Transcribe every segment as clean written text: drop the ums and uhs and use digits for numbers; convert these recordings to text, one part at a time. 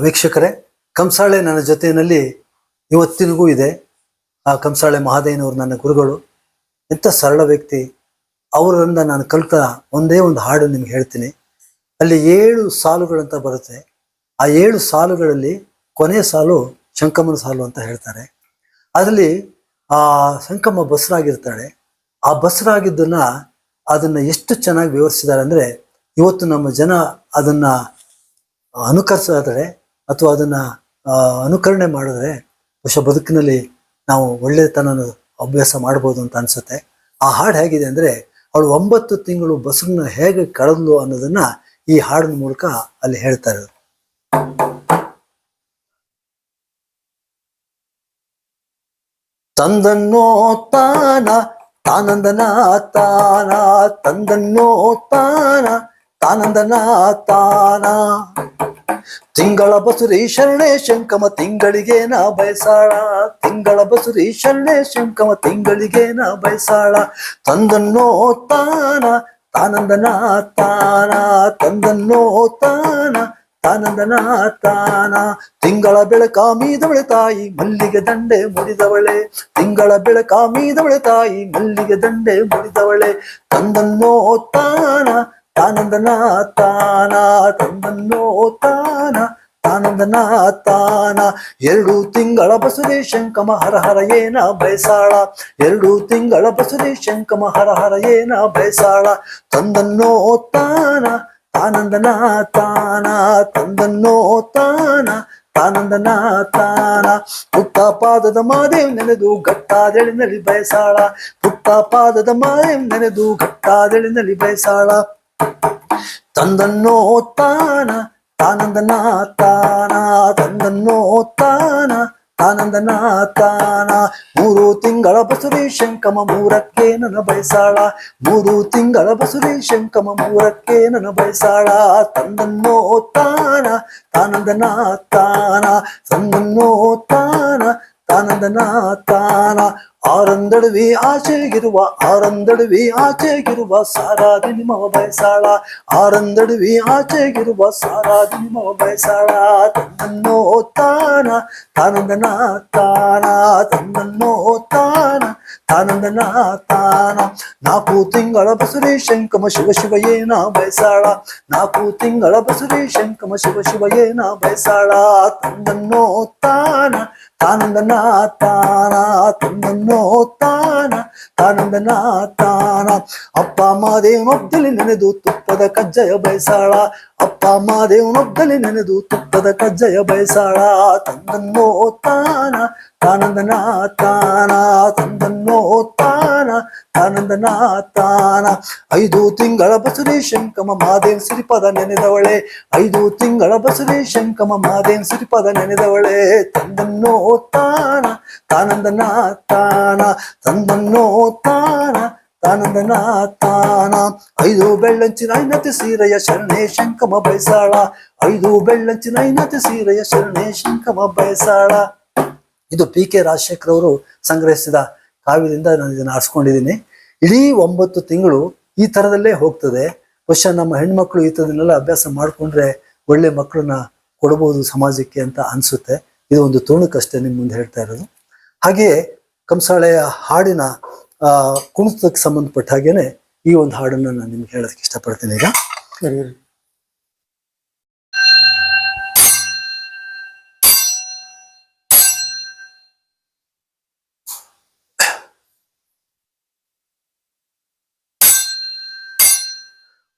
ವೀಕ್ಷಕರೇ, ಕಂಸಾಳೆ ನನ್ನ ಜೊತೆಯಲ್ಲಿ ಇವತ್ತಿನಗೂ ಇದೆ. ಆ ಕಂಸಾಳೆ ಮಹಾದೇವನವರು ನನ್ನ ಗುರುಗಳು. ಎಂಥ ಸರಳ ವ್ಯಕ್ತಿ. ಅವರಿಂದ ನಾನು ಕಲಿತ ಒಂದೇ ಒಂದು ಹಾಡು ನಿಮ್ಗೆ ಹೇಳ್ತೀನಿ. ಅಲ್ಲಿ 7 ಸಾಲುಗಳಂತ ಬರುತ್ತೆ. ಆ 7 ಸಾಲುಗಳಲ್ಲಿ ಕೊನೆಯ ಸಾಲು ಶಂಕಮ್ಮನ ಸಾಲು ಅಂತ ಹೇಳ್ತಾರೆ. ಅದರಲ್ಲಿ ಆ ಶಂಕಮ್ಮ ಬಸರಾಗಿರ್ತಾಳೆ. ಆ ಬಸರಾಗಿದ್ದನ್ನ ಅದನ್ನ ಎಷ್ಟು ಚೆನ್ನಾಗಿ ವಿವರಿಸಿದ್ದಾರೆ ಅಂದ್ರೆ, ಇವತ್ತು ನಮ್ಮ ಜನ ಅದನ್ನ ಅನುಕರಿಸಿದ್ರೆ ಅಥವಾ ಅದನ್ನ ಅನುಕರಣೆ ಮಾಡಿದ್ರೆ ಬಹುಶಃ ಬದುಕಿನಲ್ಲಿ ನಾವು ಒಳ್ಳೆತನ ಅಭ್ಯಾಸ ಮಾಡ್ಬೋದು ಅಂತ ಅನ್ಸುತ್ತೆ. ಆ ಹಾಡು ಹೇಗಿದೆ ಅಂದ್ರೆ, ಅವಳು 9 ತಿಂಗಳು ಬಸರನ್ನ ಹೇಗೆ ಕಳೆದ್ಲು ಅನ್ನೋದನ್ನ ಈ ಹಾಡಿನ ಮೂಲಕ ಅಲ್ಲಿ ಹೇಳ್ತಾರೆ. ತಂದನ್ನೋ ತಾನ ತಾನಂದನ ತಾನ, ತಂದನ್ನೋ ತಾನ ತಾನಂದನ ತಾನ, ತಿಂಗಳ ಬಸುರಿ ಶರಣೆ ಶಂಕಮ ತಿಂಗಳಿಗೆ ನಾ ಬಯಸಾಳ, ತಿಂಗಳ ಬಸುರಿ ಶರಣೆ ಶಂಕಮ ತಿಂಗಳಿಗೆ ನಾ ಬಯಸಾಳ, ತಂದನ್ನೋ ತಾನ ತಾನಂದನ ತಾನ, ತಂದನ್ನೋ ತಾನ ತಾನಂದನ ತಾನ, ತಿಂಗಳ ಬೆಳಕ ಮೀದವಳೆ ತಾಯಿ ಮಲ್ಲಿಗೆ ದಂಡೆ ಮುಡಿದವಳೆ, ತಿಂಗಳ ಬೆಳಕ ಮೀದವಳೆ ತಾಯಿ ಮಲ್ಲಿಗೆ ದಂಡೆ ಮುಡಿದವಳೆ, ತಂದನ್ನೋ ತಾನ ತಾನಂದನ ತಾನ, ತಂದನ್ನೋ ತಾನ ತಾನಂದನ ತಾನ, 2 ತಿಂಗಳ ಬಸುರಿ ಶಂಕಮ ಹರ ಹರ ಏನ ಬಯಸಾಳ, 2 ತಿಂಗಳ ಬಸುರಿ ಶಂಕಮ ಹರ ಹರ ಏನ ಬಯಸಾಳ, ತಂದನ್ನೋ ತಾನ ತಾನಂದನ ತಾನ, ತಂದನ್ನೋ ತಾನ ತಾನಂದನ ತಾನ, ಪುಟ್ಟ ಪಾದದ ಮಾದೇವ್ ನೆನೆದು ಗಟ್ಟಾದೆಳಿನಲ್ಲಿ ಬಯಸಾಳ, ಪುಟ್ಟ ಪಾದದ ಮಾದೇವ್ ನೆನೆದು ಗಟ್ಟಾದೆಳಿನಲ್ಲಿ ಬಯಸಾಳ, ತಂದನ್ನೋ ತಾನ ತಾನಂದನ ತಾನ, ತಂದನ್ನೋ ತಾನ ತಾನಂದನ ತಾನ, 3 ತಿಂಗಳ ಬಸುರಿ ಶಂಕಮ 3ಕ್ಕೆ ನನ್ನ ಬಯಸಾಳ, 3 ತಿಂಗಳ ಬಸುರಿ ಶಂಕಮ 3ಕ್ಕೆ ನನ್ನ ಬಯಸಾಳ, ತಂದನ್ನೋ ತಾನ ತಾನಂದನ ತಾನ, ತಂದನ್ನೋ ತಾನ ತಾನಂದನ ತಾನ, ಆರಂದಡುವಿ ಆಚೆಗಿರುವ ಆರಂದಡುವಿ ಆಚೆಗಿರುವ ಸಾರಾದಿ ನಿಮವ ಬಯಸಾಳ, ಆರಂದಡುವಿ ಆಚೆಗಿರುವ ಸಾರಾದಿ ನಿಮವ ಬಯಸಾಳ, ತಂದನ್ನೋ ತಾನ ತಾನಂದನ ತಾನ, ತಂದನ್ನೋ ತಾನ ತಾನಂದನ ತಾನ, 4 ತಿಂಗಳ ಬಸುರಿ ಶಂಕಮ ಶಿವ ಶಿವ ಏನ ಬಯಸಾಳ, 4 ತಿಂಗಳ ಬಸುರಿ ಶಂಕಮ ಶಿವ ಶಿವ ಏನ ಬಯಸಾಳ, ತಂದನ್ನೋ ತಾನ ತಾನಂದನ ತಾನ, ತಂದನ್ನೋ ತಾನ ತಾನಂದನ ತಾನ, ಅಪ್ಪ ಮಾದೇವನೊಬ್ಬಲಿ ನೆನೆದು ತುಪ್ಪದ ಕಜ್ಜಯ ಬಯಸಾಳ, ಅಪ್ಪ ಮಾದೇವನೊಬ್ಬಲಿ ನೆನೆದು ತುಪ್ಪದ ಕಜ್ಜಯ ಬಯಸಾಳ, ತಂದನ್ನೋ ತಾನ ತಾನಂದನ ತಾನ, ತಂದನ್ನೋ ತಾನ ತಾನಂದನ ತಾನ, 5 ತಿಂಗಳ ಬಸುರಿ ಶಂಕಮ ಮಾದೇವ್ ಸಿರಿಪದ ನೆನೆದವಳೆ, 5 ತಿಂಗಳ ಬಸುರಿ ಶಂಕಮ ಮಾದೇವ್ ಸಿರಿಪದ ನೆನೆದವಳೆ, ತಂದನ್ನೋ ತಾನ ತಾನಂದನ ತಾನ, ತಂದನ್ನೋ ತಾನ ತಾನಂದನ ತಾನ, 5 ಬೆಳ್ಳಂಚಿನ ಐನತಿ ಸೀರೆಯ ಶರಣೆ ಶಂಕಮ ಬಯಸಾಳ, 5 ಬೆಳ್ಳಂಚಿನ ಐನತಿ ಸೀರೆಯ ಶರಣೆ ಶಂಕಮ ಬಯಸಾಳ. ಇದು PK ರಾಜಶೇಖರ್ ಅವರು ಸಂಗ್ರಹಿಸಿದ ಕಾವ್ಯದಿಂದ ನಾನು ಇದನ್ನು ಆರಿಸ್ಕೊಂಡಿದ್ದೀನಿ. ಇಡೀ 9 ತಿಂಗಳು ಈ ತರದಲ್ಲೇ ಹೋಗ್ತದೆ. ಬಹುಶಃ ನಮ್ಮ ಹೆಣ್ಮಕ್ಳು ಈ ತರದನ್ನೆಲ್ಲ ಅಭ್ಯಾಸ ಮಾಡ್ಕೊಂಡ್ರೆ ಒಳ್ಳೆ ಮಕ್ಕಳನ್ನ ಕೊಡಬಹುದು ಸಮಾಜಕ್ಕೆ ಅಂತ ಅನ್ಸುತ್ತೆ. ಇದು ಒಂದು ತುಣುಕಷ್ಟೇ ನಿಮ್ ಮುಂದೆ ಹೇಳ್ತಾ ಇರೋದು. ಹಾಗೆಯೇ ಕಂಸಾಳೆಯ ಹಾಡಿನ ಕುಣಿತಕ್ಕೆ ಸಂಬಂಧಪಟ್ಟ ಹಾಗೇನೆ ಈ ಒಂದು ಹಾಡನ್ನ ನಾನು ನಿಮ್ಗೆ ಹೇಳೋದಕ್ಕೆ ಇಷ್ಟಪಡ್ತೀನಿ. ಈಗ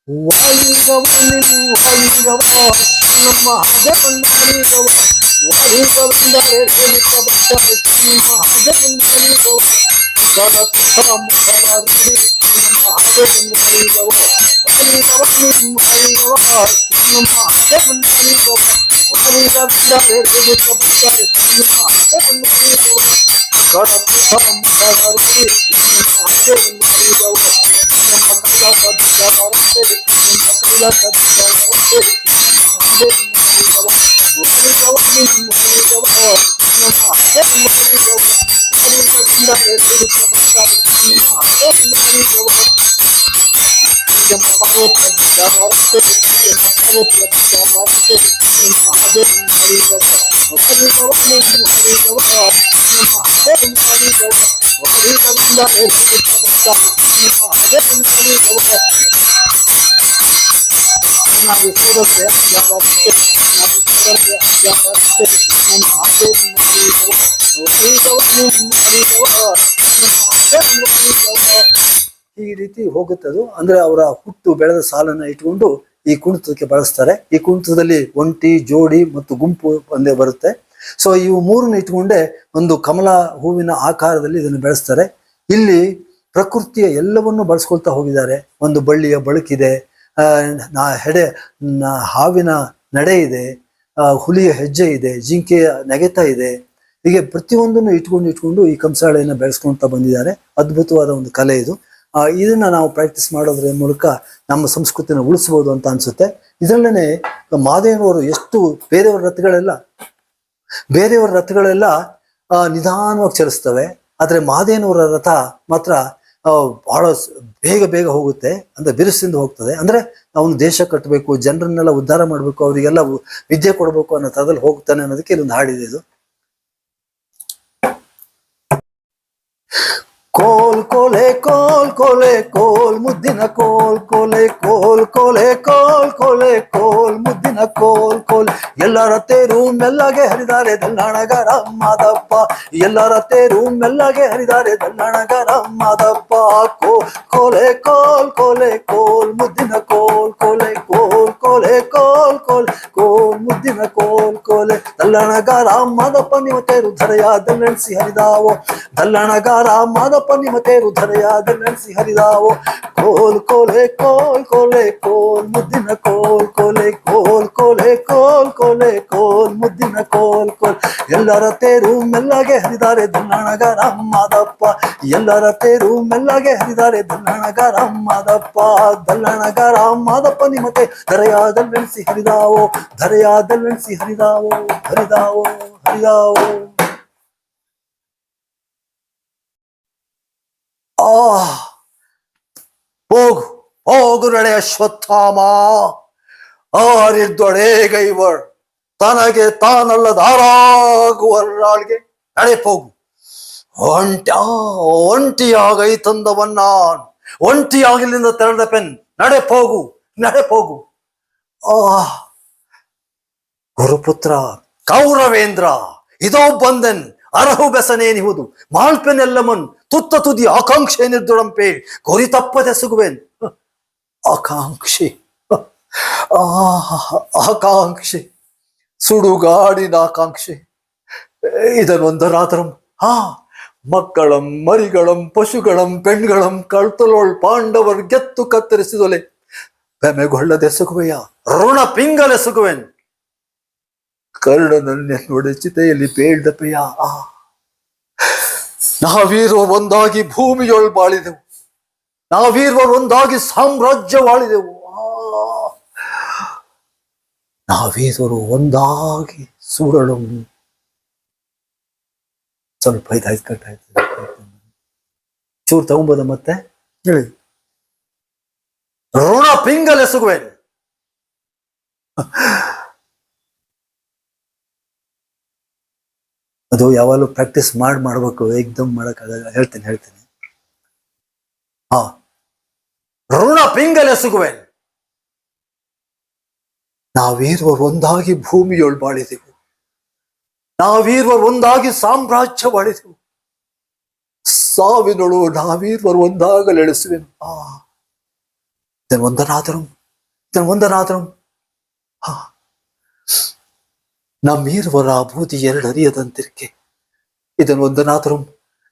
ವಾಲಿಗವ ನಿನ್ನ ವಾಲಿಗವ ನಮ್ಮ ಹದೆ ಬಂದಾಲಿಗವ, ವಾಲಿಗ ಬಂದರೆ ರೇಣಿಕ ಬರ್ತಾರೆ ನಮ್ಮ ಹದೆ ಬಂದಾಲಿಗವ, ಗಡತ ಮುಖರ ರೂಢಿ ನಮ್ಮ ಹದೆ ಬಂದಾಲಿಗವ, ವಾಲಿಗವ ನಿಮ್ಮ ವಾಲಿಗವ ನಮ್ಮ ಹದೆ ಬಂದಾಲಿಗವ, ವಾಲಿಗ ಬಂದರೆ ರೇಣಿಕ ಬರ್ತಾರೆ ನಮ್ಮ ಹದೆ ಬಂದಾಲಿಗವ, ಗಡತ ಮುಖರ ರೂಢಿ ನಮ್ಮ ಹದೆ ಬಂದಾಲಿಗವ, ನಮ್ಮ ಕೈಲಾಸ ಬರುತ್ತೆ ನಿಮ್ಮ ಕೈಲಾಸ ಬರುತ್ತೆ, ನಮ್ಮ ಈ ರೀತಿ ಹೋಗುತ್ತದು. ಅಂದ್ರೆ ಅವರ ಹುಟ್ಟು ಬೆಳೆದ ಸಾಲನ್ನ ಇಟ್ಕೊಂಡು ಈ ಕುಣಿತಕ್ಕೆ ಬಳಸ್ತಾರೆ. ಈ ಕುಣಿತದಲ್ಲಿ ಒಂಟಿ, ಜೋಡಿ ಮತ್ತು ಗುಂಪು ಒಂದೇ ಬರುತ್ತೆ. ಸೊ ಇವು ಮೂರನ್ನ ಇಟ್ಕೊಂಡೆ ಒಂದು ಕಮಲ ಹೂವಿನ ಆಕಾರದಲ್ಲಿ ಇದನ್ನು ಬೆಳೆಸ್ತಾರೆ. ಇಲ್ಲಿ ಪ್ರಕೃತಿಯ ಎಲ್ಲವನ್ನು ಬಳಸ್ಕೊಳ್ತಾ ಹೋಗಿದ್ದಾರೆ. ಒಂದು ಬಳ್ಳಿಯ ಬಳುಕಿದೆ, ಹಾವಿನ ನಡೆ ಇದೆ, ಹುಲಿಯ ಹೆಜ್ಜೆ ಇದೆ, ಜಿಂಕೆಯ ನೆಗೆತ ಇದೆ. ಹೀಗೆ ಪ್ರತಿಯೊಂದನ್ನು ಇಟ್ಕೊಂಡು ಈ ಕಂಸಾಳೆಯನ್ನು ಬೆಳೆಸ್ಕೊಳ್ತಾ ಬಂದಿದ್ದಾರೆ. ಅದ್ಭುತವಾದ ಒಂದು ಕಲೆ ಇದು. ಇದನ್ನ ನಾವು ಪ್ರಾಕ್ಟೀಸ್ ಮಾಡೋದ್ರ ಮೂಲಕ ನಮ್ಮ ಸಂಸ್ಕೃತಿನ ಉಳಿಸ್ಬೋದು ಅಂತ ಅನ್ಸುತ್ತೆ. ಇದರಲ್ಲೇ ಮಾದೇವನವರು ಎಷ್ಟು ಬೇರೆಯವರ ರಥಗಳೆಲ್ಲ ನಿಧಾನವಾಗಿ ಚಲಿಸ್ತವೆ. ಆದ್ರೆ ಮಾದೇವನವರ ರಥ ಮಾತ್ರ ಬಹಳ ಬೇಗ ಹೋಗುತ್ತೆ, ಅಂದ್ರೆ ಬಿರುಸಿಂದ ಹೋಗ್ತದೆ. ಅಂದ್ರೆ ಅವನು ದೇಶ ಕಟ್ಟಬೇಕು, ಜನರನ್ನೆಲ್ಲ ಉದ್ಧಾರ ಮಾಡ್ಬೇಕು, ಅವರಿಗೆಲ್ಲ ವಿದ್ಯೆ ಕೊಡ್ಬೇಕು ಅನ್ನೋ ತರದಲ್ಲಿ ಹೋಗ್ತಾನೆ ಅನ್ನೋದಕ್ಕೆ ಇಲ್ಲೊಂದು ಹಾಡಿದೆ ಇದು. ಕೋಲ್ ಕೋಲೆ ಕೋಲ್ ಕೋಲೆ ಕೋಲ್ ಮುದ್ದಿನ ಕೋಲ್ ಕೋಲೆ ಕೋಲ್ ಕೋಲೆ ಕೋಲ್ ಕೋಲೆ ಕೋಲ್ ಮುದ್ದಿನ ಕೋಲ್ ಕೋಲ್. ಎಲ್ಲರ ತೇರು ಮೆಲ್ಲಗೆ ಹರಿದಾರೆ ದಲ್ಲಾಣಗಾರ ಮಾದಪ್ಪ, ಎಲ್ಲರ ತೇರು ಮೆಲ್ಲಗೆ ಹರಿದಾರೆ ದಲ್ಲಾಣಗಾರ ಮಾದಪ್ಪ. ಕೋಲೆ ಕೋಲ್ ಕೋಲೆ ಕೋಲ್ ಮುದ್ದಿನ ಕೋಲ್ ಕೋಲೆ ಕೋಲ್ ಕೋಲೆ ಕೋಲ್ ಕೋಲ್ ಕೋಲ್ ಮುದ್ದಿನ ಕೋಲ್ ಕೋಲೆ. ದಲ್ಲಾಣಗಾರ ಮಾದಪ್ಪ ನಿಮ್ಮ ತೇರು ಧರೆಯಾದೆಳೆಸಿ ಹರಿದಾವೋ, ದಲ್ಲಾಣಗಾರ ಮಾದಪ್ಪ ನಿಮ್ಮ ತೇರು ಧರೆಯಾದೆಳೆಸಿ ಹರಿದಾವೋ. ಕೋಲ್ ಕೋಲೆ ಕೋಲ್ ಕೋಲೆ ಕೋಲ್ ಮುದ್ದಿನ ಕೋಲ್ ಕೋಲೆ ಕೋಲ್ ಕೋಲೆ ಕೋಲ್ ಕೋಲೆ ಕೋಲ್ ಮುದ್ದಿನ ಕೋಲ್ ಕೋಲ್. ಎಲ್ಲರ ತೇರು ಮೆಲ್ಲಗೆ ಹರಿದಾರೆ ದಲ್ಲಾಣಗಾರ ಮಾದಪ್ಪ, ಎಲ್ಲರ ತೇರು ಮೆಲ್ಲಗೆ ಹರಿದಾರೆ ದಲ್ಲಾಣಗಾರ ಮಾದಪ್ಪ. ದಲ್ಲಾಣಗಾರ ಮಾದಪ್ಪ ನಿಮ್ಮತೆ ಧರೆಯಾದೆಳೆಸಿ ಹರಿದಾವೋ, ಧರೆಯಾದೆಳೆಸಿ ಹರಿದಾವೋ ಹರಿದಾವೋ ಹರಿದಾವೋ. ಹೋಗು ಹೋಗು ನಡೆ ಅಶ್ವತ್ಥಾಮ, ಆರಿದ್ದೊಡೆಗೈವಳ್ ತನಗೆ ತಾನಲ್ಲದಾರಾಗುವರಾಳ್ಗೆ ನಡೆ ಹೋಗು. ಒಂಟಿಯಾಗೈತಂದವನ್ನಾನ್, ಒಂಟಿಯಾಗಿಲ್ಲಿಂದ ತೆರೆದ ಪೆನ್ ನಡೆ ಹೋಗು ನಡೆ ಹೋಗು. ಗುರುಪುತ್ರ ಕೌರವೇಂದ್ರ ಇದೋ ಬಂದೆನ್, ಅರಹು ಬೆಸನೇನಿಹುದು ಮಾಳ್ಪೆನೆಲ್ಲಮನ್ ತುತ್ತ ತುದಿ ಆಕಾಂಕ್ಷೆ ನಿರ್ದುಡಂಪೇ ಗುರಿ ತಪ್ಪದೆ ಸುಗುವೆನ್. ಆಕಾಂಕ್ಷೆ ಆಕಾಂಕ್ಷೆ ಸುಡುಗಾಡಿನ ಆಕಾಂಕ್ಷೆ ಇದನೊಂದರಾತರಂ ಮಕ್ಕಳಂ ಮರಿಗಳಂ ಪಶುಗಳಂ ಪೆಣ್ಗಳಂ ಕಳ್ತಲೋಳ್ ಪಾಂಡವರ್ ಗೆತ್ತು ಕತ್ತರಿಸಿದೊಲೆ ಬೆಮೆಗೊಳ್ಳದೆ ಸುಗುವೆಯ ಋಣ ಪಿಂಗಲೆ ಸುಗುವೆನ್. ಕರ್ಣನನ್ನೆನ್ನೊಡೆ ಚಿತೆಯಲ್ಲಿ ಬೇಳ್ದಪೆಯ. ನಾವೀರ್ವರು ಒಂದಾಗಿ ಭೂಮಿಯೊಳ್ ಬಾಳಿದೆವು, ನಾವೀರ್ವರು ಒಂದಾಗಿ ಸಾಮ್ರಾಜ್ಯವಾಳಿದೆವು, ನಾವೀರ್ವರು ಒಂದಾಗಿ ಸೂಡಳು. ಸ್ವಲ್ಪ ಇದಾಯ್ತು, ಕಟ್ಟಾಯ್ತು, ಚೂರು ತಗೊಂಬೋದ ಮತ್ತೆ ಹೇಳಿ. ಋಣ ಪಿಂಗಲೆ ಸುಗುವೆನ್. ಅದು ಯಾವಾಗಲೂ ಪ್ರಾಕ್ಟೀಸ್ ಮಾಡ್ಬೇಕು, ಏಕ್ದಮ್ ಮಾಡಕ್ಕಾಗಲ್ಲ. ಹೇಳ್ತೀನಿ. ಋಣ ಪಿಂಗಲೆ ಸುಗುವೆನ್. ನಾವೀರ್ವರು ಒಂದಾಗಿ ಭೂಮಿಯೊಳ್ ಬಾಳಿದೆವು, ನಾವೀರ್ವರು ಒಂದಾಗಿ ಸಾಮ್ರಾಜ್ಯವಾಳಿದೆವು, ಸಾವಿನೊಳು ನಾವೀರ್ವರು ಒಂದಾಗಲೆಳಿಸುವೆನು. ಒಂದನಾದರೂ ನಮ್ಮೀರ್ವರ ಬೂದಿ ಎರಡರಿಯದಂತಿರ್ಕೆ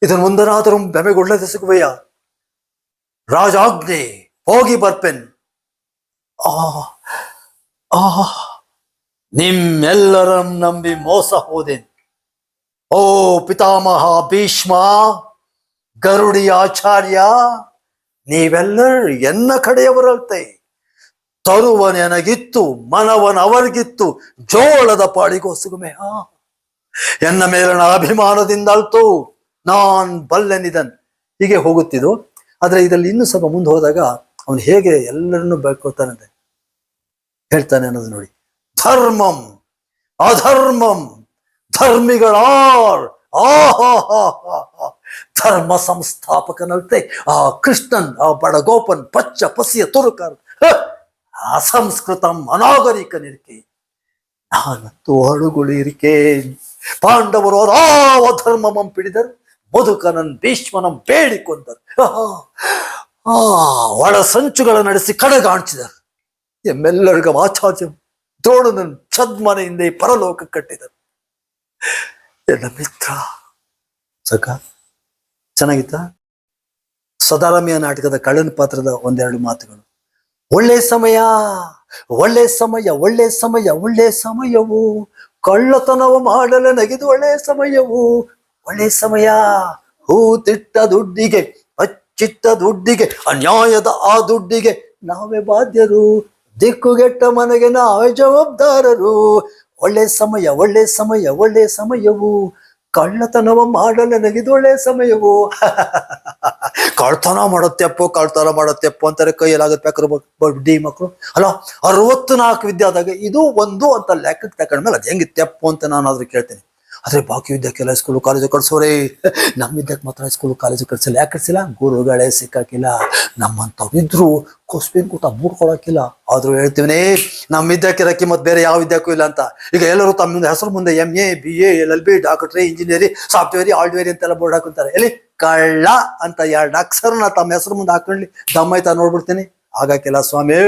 ಇದನ್ನೊಂದನಾದರೂ ಬೆಮೆಗೊಳ್ಳದೆ ಸಿಗುವೆಯ. ರಾಜಾಜ್ಞೆ ಹೋಗಿ ಬರ್ಪೆನ್. ನಿಮ್ಮೆಲ್ಲರಂ ನಂಬಿ ಮೋಸ ಹೋದೆನ್. ಓ ಪಿತಾಮಹ ಭೀಷ್ಮ, ಗರುಡಿ ಆಚಾರ್ಯ, ನೀವೆಲ್ಲರೂ ಎನ್ನ ಕಡೆಯವರಲ್ತೆ. ತರುವನೆನಗಿತ್ತು ಮನವನವರ್ಗಿತ್ತು ಜೋಳದ ಪಾಡಿಗೋ ಸುಗುಮೆ. ಎನ್ನ ಮೇಲನ ಅಭಿಮಾನದಿಂದಲ್ತು ನಾನ್ ಬಲ್ಲೆನಿದನ್. ಹೀಗೆ ಹೋಗುತ್ತಿದ್ದು. ಆದ್ರೆ ಇದರಲ್ಲಿ ಇನ್ನೂ ಸ್ವಲ್ಪ ಮುಂದೆ ಹೋದಾಗ ಅವನು ಹೇಗೆ ಎಲ್ಲರನ್ನು ಬೆಳ್ಕೊತಾನಂತೆ ಹೇಳ್ತಾನೆ ಅನ್ನೋದು ನೋಡಿ. ಧರ್ಮಂ ಅಧರ್ಮಂ ಧರ್ಮಿಗಳಾರ್ ಆಹಾ ಧರ್ಮ ಸಂಸ್ಥಾಪಕನಂತೆ ಆ ಕೃಷ್ಣನ್ ಆ ಬಡಗೋಪನ್ ಪಚ್ಚ ಪಸಿಯ ತುರುಕರ್ ಅಸಂಸ್ಕೃತಂ ಅನಾಗರಿಕನಿರಿಕೆ ನಾನಂತೂ ಅಳುಗುಳಿರಿಕೆ ಪಾಂಡವರು ಅದಾವ ಧರ್ಮಮಂ ಪಿಡಿದರು ಮಧುಕನನ್ ಭೀಷ್ಮನಂ ಬೇಡಿಕೊಂಡರು ಒಳ ಸಂಚುಗಳ ನಡೆಸಿ ಕಡೆಗಾಣಿಸಿದರು ಎಮ್ಮೆಲ್ಲರಿಗ ಆಚಾರ್ಯ ದ್ರೋಣನನ್ ಛದ್ಮನೆಯಿಂದ ಈ ಪರಲೋಕ ಕಟ್ಟಿದರು. ಎನ್ನ ಮಿತ್ರ ಸಖ ಚೆನ್ನಾಗಿತ್ತ. ಸದಾರಮ್ಯ ನಾಟಕದ ಕಳ್ಳನ ಪಾತ್ರದ ಒಂದೆರಡು ಮಾತುಗಳು. ಒಳ್ಳೆ ಸಮಯ ಒಳ್ಳೆ ಸಮಯ ಒಳ್ಳೆ ಸಮಯ ಒಳ್ಳೆ ಸಮಯವು ಕಳ್ಳತನವು ಮಾಡಲು ನಗಿದು ಒಳ್ಳೆ ಸಮಯವು ಒಳ್ಳೆ ಸಮಯ. ಹೂತಿಟ್ಟ ದುಡ್ಡಿಗೆ ಹಚ್ಚಿಟ್ಟ ದುಡ್ಡಿಗೆ ಅನ್ಯಾಯದ ಆ ದುಡ್ಡಿಗೆ ನಾವೇ ಬಾಧ್ಯರು, ದಿಕ್ಕುಗೆಟ್ಟ ಮನೆಗೆ ನಾವೇ ಜವಾಬ್ದಾರರು. ಒಳ್ಳೆ ಸಮಯ ಒಳ್ಳೆ ಸಮಯ ಒಳ್ಳೆ ಸಮಯವು ಕಳ್ಳತನವ ಮಾಡಲು ನಗಿದು ಒಳ್ಳೆ ಸಮಯವು. ಕಳ್ತನ ಮಾಡತ್ತೆಪ್ಪೋ ಅಂತಾರೆ. ಕೈಯಲ್ಲಾಗತ್ತೆ ಬೇಕಾದ್ರೆ ಬಡ್ಡಿ ಮಕ್ಕಳು ಅಲ್ಲ. 64 ವಿದ್ಯೆ ಆದಾಗ ಇದು ಒಂದು ಅಂತ ಲೆಕ್ಕಕ್ಕೆ ತಕೊಂಡ್ಮೇಲೆ ಅದು ಹೆಂಗೆ ತೆಪ್ಪು ಅಂತ ನಾನಾದ್ರೂ ಕೇಳ್ತೇನೆ. ಆದ್ರೆ ಬಾಕಿ ವಿದ್ಯಾಕ್ಕೆಲ್ಲ ಸ್ಕೂಲು ಕಾಲೇಜು ಕಳ್ಸೋರೇ, ನಮ್ಮ ವಿದ್ಯಾಕ್ಕೆ ಮಾತ್ರ ಸ್ಕೂಲು ಕಾಲೇಜು ಕಳ್ಸಿಲ್ಲ. ಯಾಕೆ ಕಳ್ಸಿಲ್ಲ? ಗುರುಗಳೇ ಸಿಕ್ಕಾಕಿಲ್ಲ. ನಮ್ಮಂಥವ್ರಿದ್ರು ಕೊಸ್ಬಿನ್ ಕೂಟ ಮೂಡ್ಕೊಳಕಿಲ್ಲ. ಆದ್ರೂ ಹೇಳ್ತೀವಿ ನಮ್ಮ ವಿದ್ಯಾಕ್ಕೆ ರಕ್ಕಿ ಮತ್ತೆ ಬೇರೆ ಯಾವ ವಿದ್ಯಾಕ್ಕೂ ಇಲ್ಲ ಅಂತ. ಈಗ ಎಲ್ಲರೂ ತಮ್ಮ ಹೆಸರು ಮುಂದೆ MA BA LLB ಡಾಕ್ಟ್ರಿ ಇಂಜಿನಿಯರಿಂಗ್ ಸಾಫ್ಟ್ವೇರ್ ಹಾರ್ಡ್ವೇರ್ ಅಂತೆಲ್ಲ ಬೋರ್ಡ್ ಹಾಕೊಂತಾರೆ. ಎಲ್ಲಿ ಕಳ್ಳ ಅಂತ 2 ಅಕ್ಷರನ ತಮ್ಮ ಹೆಸರು ಮುಂದೆ ಹಾಕೊಂಡ್ಲಿ ದಮ್ಮೈತಾ ನೋಡ್ಬಿಡ್ತೀನಿ. ಆಗಾಕಿಲ್ಲ ಸ್ವಾಮಿ.